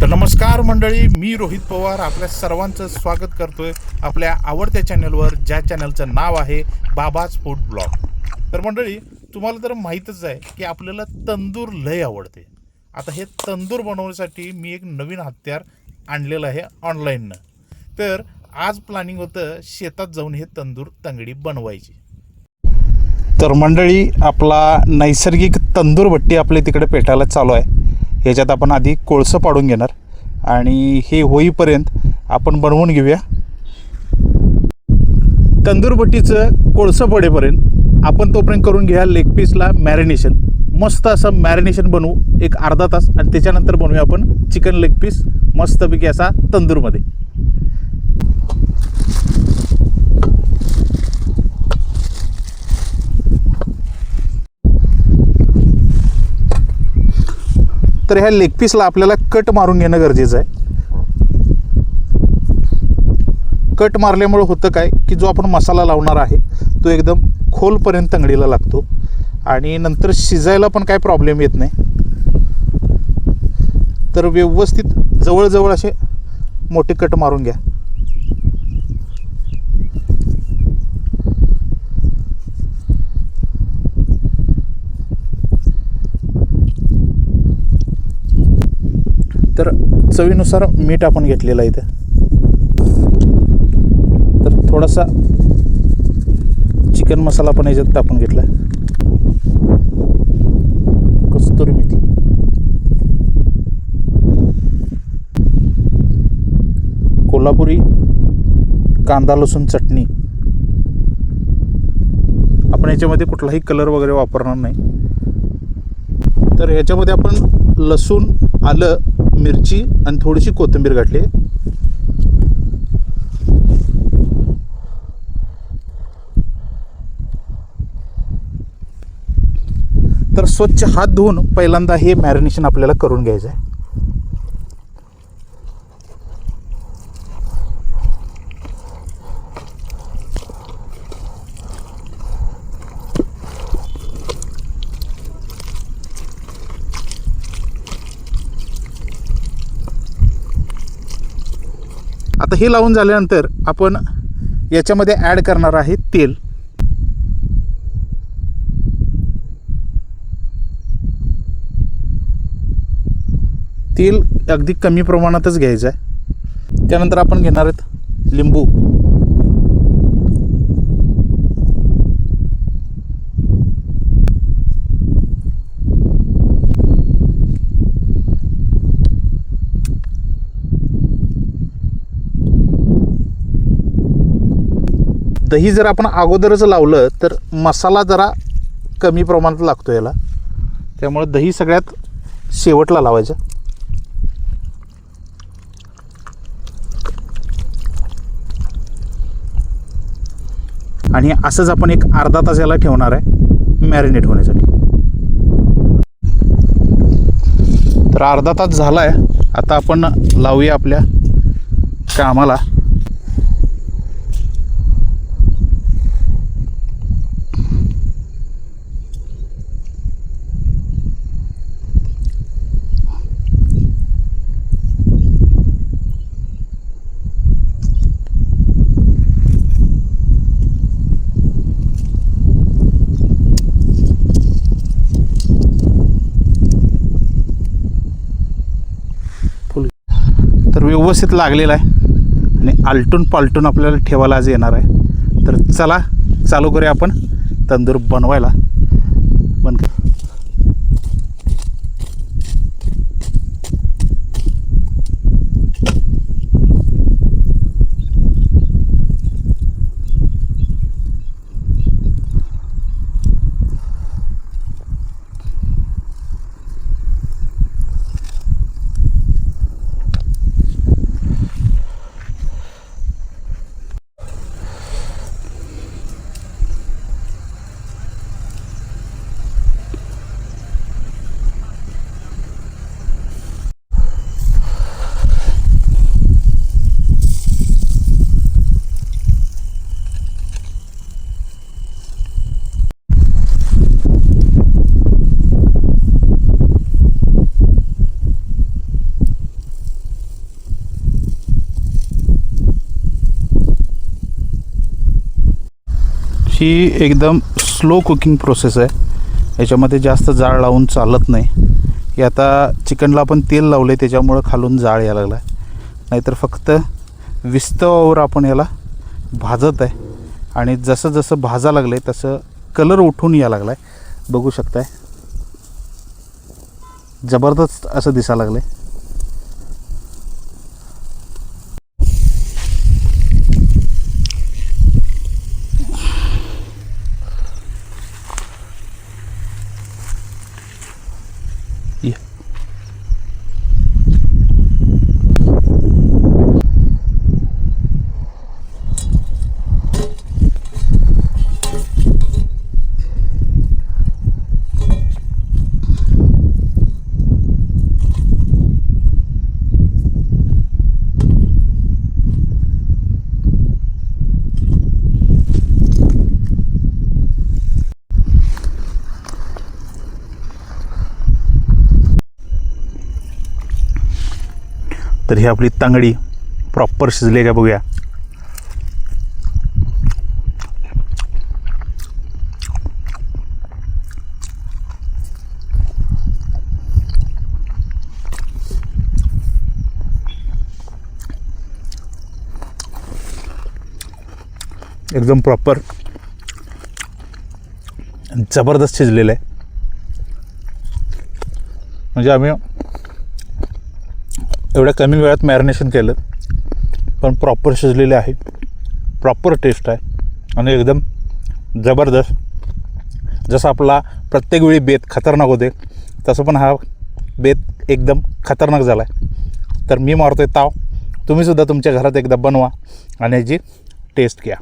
तर नमस्कार मंडळी, मी रोहित पवार आपल्या सर्वांचं स्वागत करतोय आपल्या आवडत्या चॅनलवर, ज्या चॅनलचं नाव आहे बाबाज फूड ब्लॉग. तर मंडळी, तुम्हाला तर माहीतच आहे की आपल्याला तंदूर लय आवडते. आता हे तंदूर बनवण्यासाठी मी एक नवीन हत्यार आणलेलं आहे ऑनलाईननं. तर आज प्लॅनिंग होतं शेतात जाऊन हे तंदूर तंगडी बनवायची. तर मंडळी, आपला नैसर्गिक तंदूर भट्टी आपल्या तिकडे पेटायला चालू आहे. ह्याच्यात आपण आधी कोळसं पाडून घेणार आणि हे होईपर्यंत आपण बनवून घेऊया. तंदूर भट्टीचं कोळसं पडेपर्यंत आपण तोपर्यंत करून घ्या लेग पीसला मॅरिनेशन. मस्त असं मॅरिनेशन बनवू एक अर्धा तास आणि त्याच्यानंतर बनवूया आपण चिकन लेग पीस मस्तपैकी असा तंदूरमध्ये. तर ह्या लेग पीसला आपल्याला कट मारून घेणं गरजेचं आहे. कट मारल्यामुळे होतं काय की जो आपण मसाला लावणार आहे तो एकदम खोलपर्यंत तंगडीला लागतो आणि नंतर शिजायला पण काय प्रॉब्लेम येत नाही. तर व्यवस्थित जवळजवळ असे मोठे कट मारून घ्या. तर चवीनुसार मीठ आपण घेतलेलं आहे इथं. तर थोडासा चिकन मसाला पण याच्यात टाकून घेतला. कस्तुरी मेथी, कोल्हापुरी कांदा लसूण चटणी. आपण याच्यामध्ये कुठलाही कलर वगैरे वापरणार नाही. तर ह्याच्यामध्ये आपण लसूण, आलं, मिरची आणि थोडीशी कोथिंबीर घातली. तर स्वच्छ हात धुवून पहिल्यांदा हे मॅरिनेशन आपल्याला करून घ्यायचं आहे. आता हे लावून झाल्यानंतर आपण याच्यामध्ये ॲड करणार आहे तेल. तेल अगदी कमी प्रमाणातच घ्यायचं आहे. त्यानंतर आपण घेणार आहेत लिंबू. दही जर आपण अगोदरच लावलं तर मसाला जरा कमी प्रमाणात लागतो याला, त्यामुळे दही सगळ्यात शेवटला लावायचं. आणि असंच आपण एक अर्धा तास याला ठेवणार आहे मॅरिनेट होण्यासाठी. तर अर्धा तास झाला आहे. आता आपण लावूया आपल्या कामाला. तर व्यवस्थित लागलेला आहे आणि आलटून पालटून आपल्याला ठेवायला आज येणार आहे. तर चला चालू करूया आपण तंदूर बनवायला. बंद. ही एकदम स्लो कुकिंग प्रोसेस आहे. याच्यामध्ये जास्त जाळ लावून चालत नाही. हे आता चिकनला आपण तेल लावलं आहे त्याच्यामुळं खालून जाळ यायला लागला आहे. नाहीतर फक्त विस्तवावर आपण याला भाजत आहे. आणि जसं जसं भाजा लागलं आहे तसं कलर उठून यायला लागला आहे. बघू शकताय, जबरदस्त असं दिसायला लागलं आहे. तर ही आपली तांगडी प्रॉपर शिजली का बघूया. एकदम प्रॉपर जबरदस्त शिजलेलं आहे. म्हणजे आम्ही एवढ्या कमी वेळात मॅरिनेशन केलं पण प्रॉपर शिजलेले आहे. प्रॉपर टेस्ट आहे आणि एकदम जबरदस्त. जसं आपला प्रत्येक वेळी बेत खतरनाक होते तसं पण हा बेत एकदम खतरनाक झाला आहे. तर मी मारतोय ताव. तुम्हीसुद्धा तुमच्या घरात एकदा बनवा आणि याची टेस्ट घ्या.